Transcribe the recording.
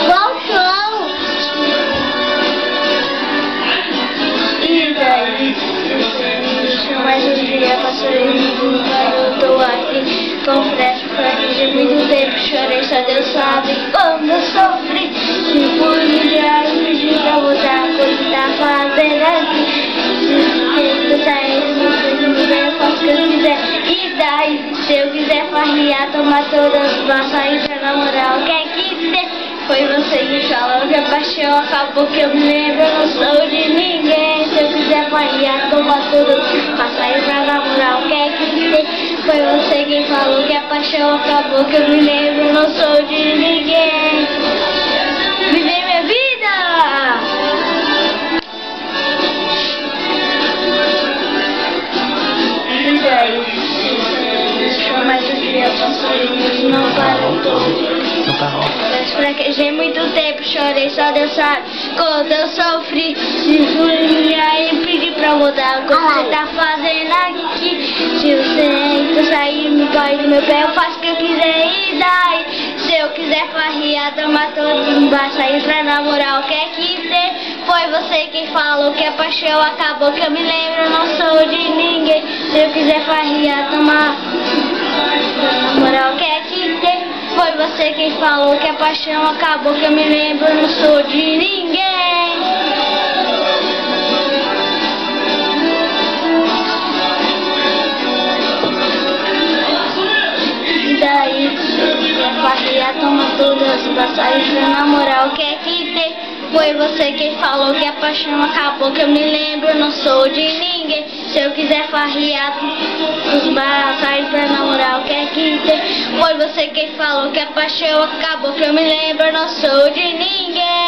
Voltou! E daí, mais um dia passou e eu tô aqui. Confesso que de muito tempo chorei, só Deus sabe como eu sofri. Se por ligar e pedir pra voltar, a coisa tá fazendo aqui. Se sair, eu faço o que eu quiser. E daí, se eu quiser farrear, tomar todas as massas e pra namorar, o que é que tem? Foi você que falou que a paixão acabou, que eu me lembro, eu não sou de ninguém. Se eu quiser farrear, tomar todas pra sair pra namorar, o que é que tem? Foi você quem falou que a paixão acabou, que eu me lembro, eu não sou de ninguém. Viver minha vida! E daí? Mas o dia passou e não parou. Não parou. Fraquejei muito tempo, chorei, só Deus sabe quando eu sofri. Se fui aí pedi pra voltar, o que você tá fazendo aqui? Se você sair, me põe no meu pé, eu faço o que eu quiser e daí. Se eu quiser farrear, tomar todos embaixo, sair pra namorar, o que é que tem? Foi você quem falou que a paixão acabou, que eu me lembro, eu não sou de ninguém. Se eu quiser farrear, tomar pra namorar, o que é que tem? Foi você quem falou que a paixão acabou, que eu me lembro, eu não sou de ninguém. E daí, se farrear, toma todas as passagens pra namorar, o que é que tem? Foi você quem falou que a paixão acabou, que eu me lembro, eu não sou de ninguém. Se eu quiser farrear os baçais pra namorar, o que é que tem? Foi você quem falou que a paixão acabou, que eu me lembro, eu não sou de ninguém.